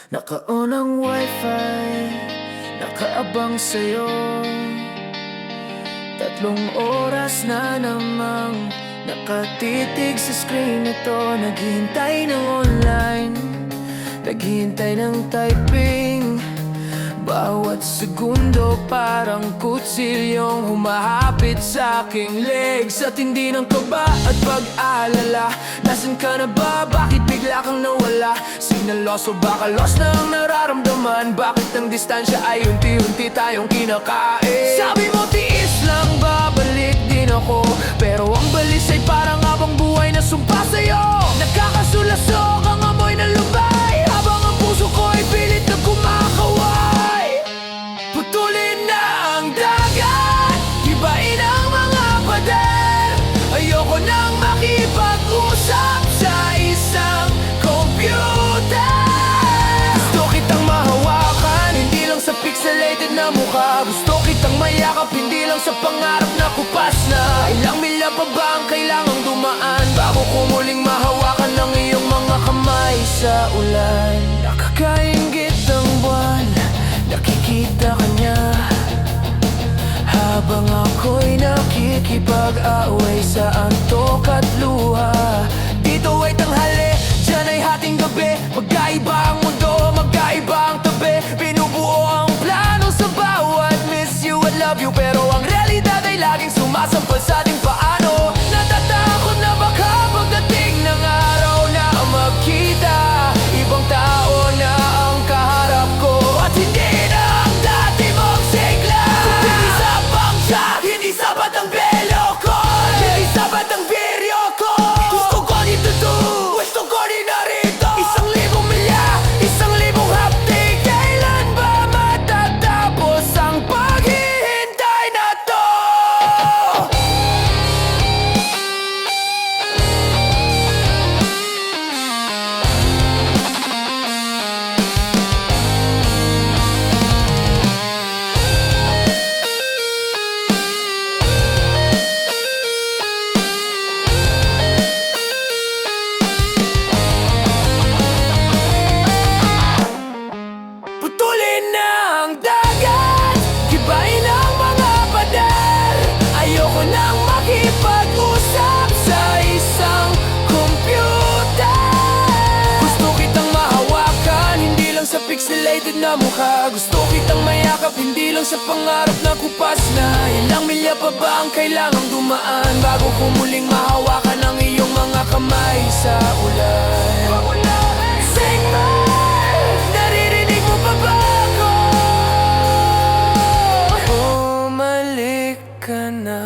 Naka-on ang wifi, nakaabang sa'yo. 3 oras na namang nakatitig sa screen ito. Naghihintay ng online, naghihintay ng typing. Bawat segundo parang kutsilyong humahapit sa aking legs. At hindi ng kaba at pag-alala, nasan ka na ba? Bakit bigla kang nawala? Sinaloso baka lost na ang nararamdaman? Bakit ang distansya ay unti-unti tayong kinakain? Sabi mo tiis lang, babalik din ako, pero ang balis ay parang habang buhay na sumpa sa'yo. Nagkakasulasok ang amoy na lumay, habang ang puso ko ay pilit na kumakaway. Putulin na ang dagat, ibain ang mga pader. Ayoko nang makipag-usap sa isang computer. Gusto kitang mahawakan, hindi lang sa pixelated na mukha. Gusto kitang mayakap, hindi lang sa pangarap na kupas na. Ilang milya pa ba ang kailangang dumaan bago ko muling mahawakan ng iyong mga kamay sa ulan? Nakakaingit ang buwan, nakikita ka niya, habang ako'y nakikipag-away sa antok at luha. Dito ay tanghali, dyan ay hating gabi. Magkaiba ang mundo, magkaiba ang tabi. Binubuo ang plano sa bawat miss you and love you, pero ang realidad ay laging sumasampal sa ating paano. Natatakot na baka pagdating ng araw na magkita, ibang tao na ang kaharap ko, at hindi na ang dati mong sigla. Kung hindi sapat siya, hindi sapat ang belo ko, hindi sapat ang video ko. Gusto ko dito to, gusto ko din narito. 1,000 milya, 1,000 haptik. Kailan ba matatapos ang paghihintay na to? Putulin na ang dagat, gibain ang mga pader. Ayoko nang makipag-usap sa isang computer. Gusto kitang mahawakan, hindi lang sa pixelated na mukha. Gusto kitang mayakap, hindi lang sa pangarap na kupas na. Ilang milya pa ba ang kailangang dumaan bago ko muling mahawakan ang iyong mga kamay sa ulan? Naririnig mo pa ba ako? Bumalik ka na.